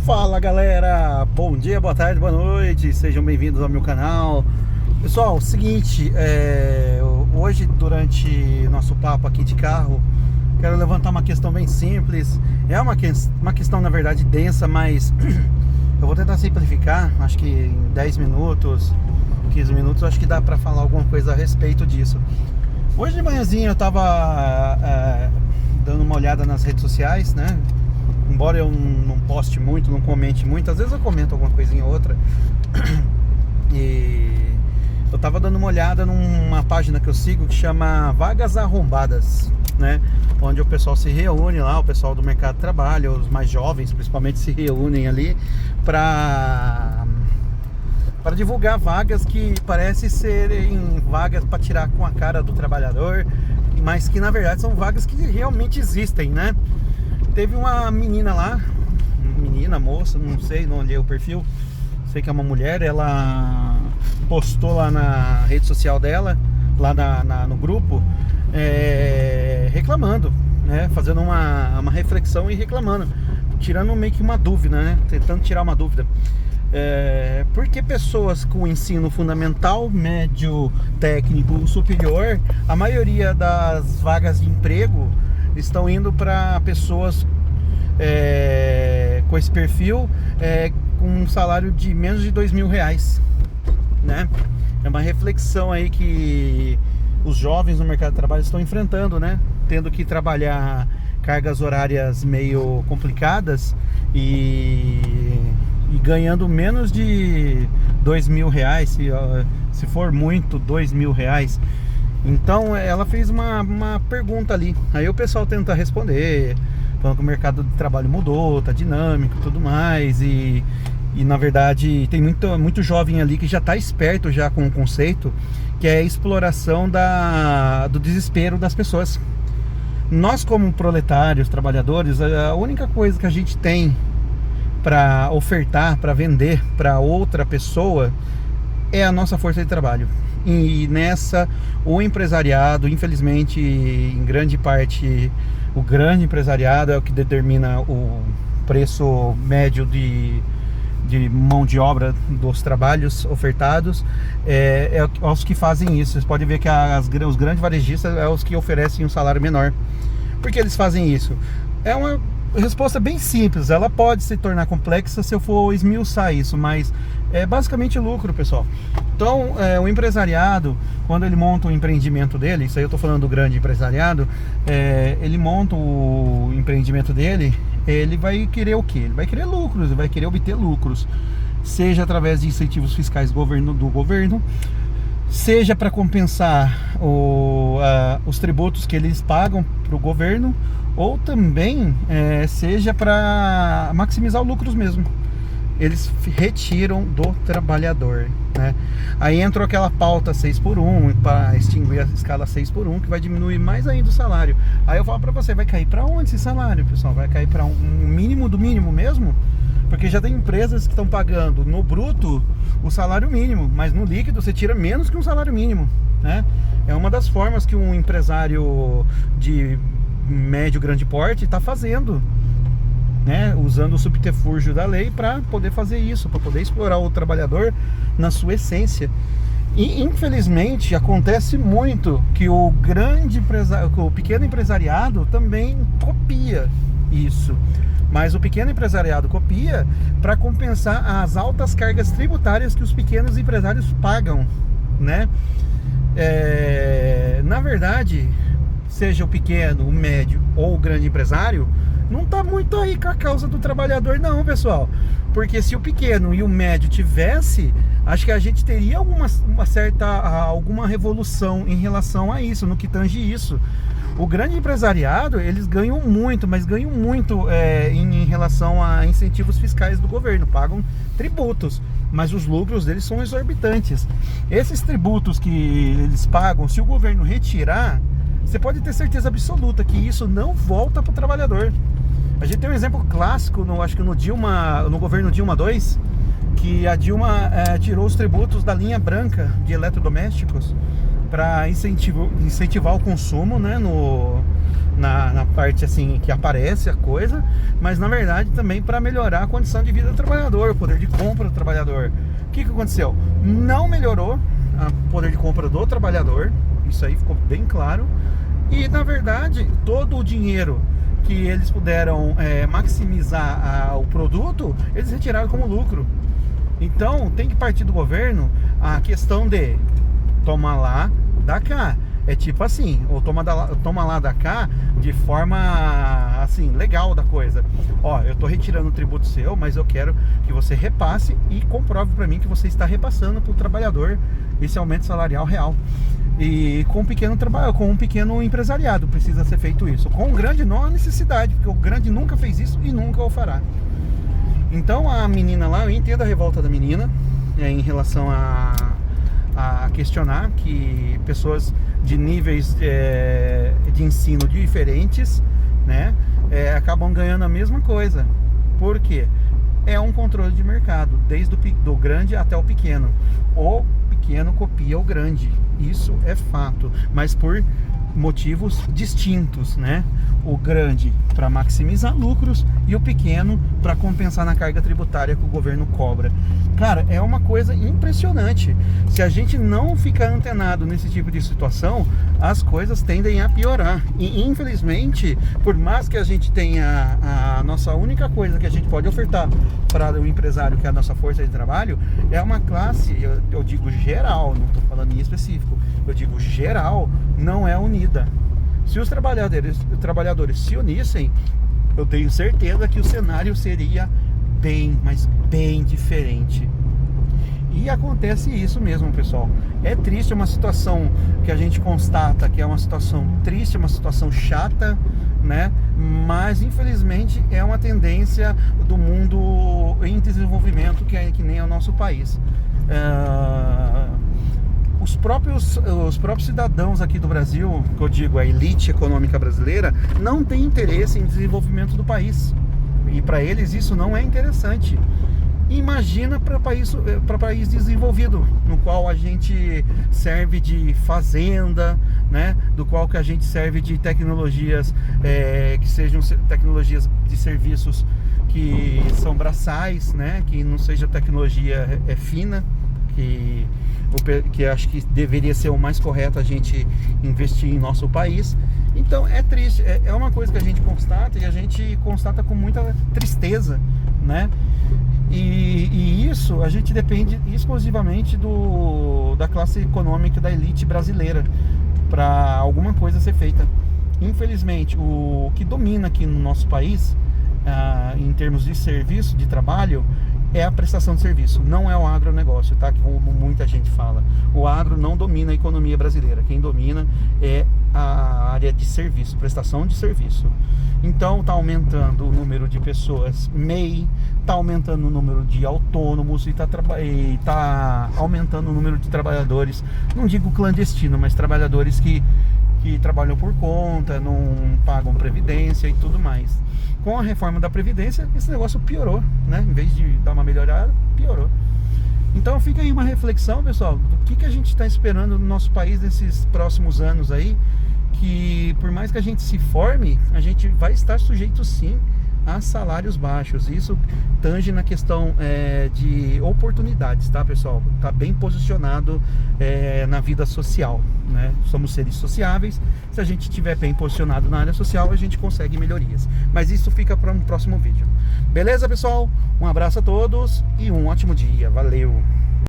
Fala galera, bom dia, boa tarde, boa noite, sejam bem-vindos ao meu canal. Pessoal, seguinte, hoje durante nosso papo aqui de carro, quero levantar uma questão bem simples. É uma questão na verdade densa, mas eu vou tentar simplificar. Acho que em 10 minutos, 15 minutos, acho que dá pra falar alguma coisa a respeito disso. Hoje de manhãzinha eu tava dando uma olhada nas redes sociais, né? Embora eu não poste muito, não comente muito, às vezes eu comento alguma coisinha ou outra. E eu tava dando uma olhada numa página que eu sigo que chama Vagas Arrombadas, né? Onde o pessoal se reúne lá, o pessoal do mercado de trabalho, os mais jovens principalmente, se reúnem ali para divulgar vagas que parecem serem vagas para tirar com a cara do trabalhador, mas que na verdade são vagas que realmente existem, né? Teve uma menina lá, moça, não sei, não olhei o perfil, sei que é uma mulher, ela postou lá na rede social dela, lá no grupo, reclamando, né, fazendo uma reflexão e reclamando, tirando meio que uma dúvida, né, tentando tirar uma dúvida. Por que pessoas com ensino fundamental, médio, técnico, superior, a maioria das vagas de emprego estão indo para pessoas com esse perfil, com um salário de menos de R$2.000, né? É uma reflexão aí que os jovens no mercado de trabalho estão enfrentando, né? Tendo que trabalhar cargas horárias meio complicadas e ganhando menos de R$2.000, se for muito, R$2.000. Então ela fez uma pergunta ali, aí o pessoal tenta responder, falando que o mercado de trabalho mudou, tá dinâmico e tudo mais, e na verdade tem muito jovem ali que já tá esperto já com o conceito, que é a exploração do desespero das pessoas. Nós como proletários, trabalhadores, a única coisa que a gente tem para ofertar, para vender para outra pessoa é a nossa força de trabalho. E nessa, o empresariado, infelizmente, em grande parte, o grande empresariado é o que determina o preço médio de mão de obra dos trabalhos ofertados, os que fazem isso. Vocês podem ver que os grandes varejistas é os que oferecem um salário menor. Por que eles fazem isso? É uma resposta bem simples, ela pode se tornar complexa se eu for esmiuçar isso, mas é basicamente lucro, pessoal. Então, o empresariado, quando ele monta o empreendimento dele, isso aí eu tô falando do grande empresariado, ele monta o empreendimento dele, ele vai querer o quê? Ele vai querer lucros, ele vai querer obter lucros, seja através de incentivos fiscais do governo, seja para compensar os tributos que eles pagam para o governo, ou também seja para maximizar os lucros mesmo. Eles retiram do trabalhador, né? Aí entrou aquela pauta 6x1 para extinguir a escala 6x1, que vai diminuir mais ainda o salário. Aí eu falo para você, vai cair para onde esse salário, pessoal? Vai cair para um mínimo do mínimo mesmo? Porque já tem empresas que estão pagando no bruto o salário mínimo, mas no líquido você tira menos que um salário mínimo, né? É uma das formas que um empresário de médio, grande porte está fazendo, né? Usando o subterfúgio da lei para poder fazer isso, para poder explorar o trabalhador na sua essência. E infelizmente acontece muito que o pequeno empresariado também copia isso. Mas o pequeno empresariado copia para compensar as altas cargas tributárias que os pequenos empresários pagam, né? Na verdade, seja o pequeno, o médio ou o grande empresário, não tá muito aí com a causa do trabalhador não, pessoal. Porque se o pequeno e o médio tivesse, acho que a gente teria alguma revolução em relação a isso, no que tange isso. O grande empresariado, eles ganham muito, mas ganham muito em relação a incentivos fiscais do governo, pagam tributos, mas os lucros deles são exorbitantes. Esses tributos que eles pagam, se o governo retirar, você pode ter certeza absoluta que isso não volta para o trabalhador. A gente tem um exemplo clássico, acho que no governo Dilma II, que a Dilma tirou os tributos da linha branca de eletrodomésticos para incentivar o consumo, né, na parte assim que aparece a coisa, mas na verdade também para melhorar a condição de vida do trabalhador, o poder de compra do trabalhador. O que aconteceu? Não melhorou o poder de compra do trabalhador, isso aí ficou bem claro, e na verdade todo o dinheiro que eles puderam maximizar o produto, eles retiraram como lucro. Então tem que partir do governo a questão de toma lá, dá cá. É tipo assim, ou toma lá da cá de forma assim, legal da coisa. Ó, eu tô retirando o tributo seu, mas eu quero que você repasse e comprove para mim que você está repassando para o trabalhador esse aumento salarial real. E com um pequeno empresariado precisa ser feito isso. Com o grande não há necessidade, porque o grande nunca fez isso e nunca o fará. Então a menina lá, eu entendo a revolta da menina em relação a questionar que pessoas de níveis de ensino diferentes, né, acabam ganhando a mesma coisa. Por quê? É um controle de mercado, desde do grande até o pequeno. O pequeno copia o grande, isso é fato, mas por motivos distintos, né? O grande para maximizar lucros e o pequeno para compensar na carga tributária que o governo cobra. Cara, é uma coisa impressionante. Se a gente não ficar antenado nesse tipo de situação, as coisas tendem a piorar. E infelizmente, por mais que a gente tenha a nossa única coisa que a gente pode ofertar para o empresário, que é a nossa força de trabalho, é uma classe, eu digo geral, não estou falando em específico, eu digo geral, não é unida. Se os trabalhadores se unissem, eu tenho certeza que o cenário seria bem, mas bem diferente. E acontece isso mesmo, pessoal. É triste, é uma situação que a gente constata que é uma situação triste, uma situação chata, né? Mas infelizmente é uma tendência do mundo em desenvolvimento que nem é o nosso país. Os próprios cidadãos aqui do Brasil, que eu digo a elite econômica brasileira, não tem interesse em desenvolvimento do país. E para eles isso não é interessante. Imagina para país desenvolvido, no qual a gente serve de fazenda, né? Do qual que a gente serve de tecnologias que sejam tecnologias de serviços que são braçais, né? Que não seja tecnologia fina, que acho que deveria ser o mais correto a gente investir em nosso país. Então é triste, é uma coisa que a gente constata, e a gente constata com muita tristeza, né? E isso a gente depende exclusivamente da classe econômica, da elite brasileira, para alguma coisa ser feita. Infelizmente, o que domina aqui no nosso país, em termos de serviço, de trabalho, é a prestação de serviço, não é o agronegócio, tá? Como muita gente fala. O agro não domina a economia brasileira. Quem domina é a área de serviço, prestação de serviço. Então está aumentando o número de pessoas MEI, está aumentando o número de autônomos e está aumentando o número de trabalhadores, não digo clandestino, mas trabalhadores que trabalham por conta, não pagam previdência e tudo mais. Com a reforma da Previdência, esse negócio piorou, né? Em vez de dar uma melhorada, piorou. Então fica aí uma reflexão, pessoal, do que a gente está esperando no nosso país nesses próximos anos aí, que por mais que a gente se forme, a gente vai estar sujeito sim a salários baixos. Isso tange na questão de oportunidades, tá, pessoal? Tá bem posicionado na vida social, né? Somos seres sociáveis. Se a gente estiver bem posicionado na área social, a gente consegue melhorias. Mas isso fica para um próximo vídeo. Beleza, pessoal? Um abraço a todos e um ótimo dia. Valeu!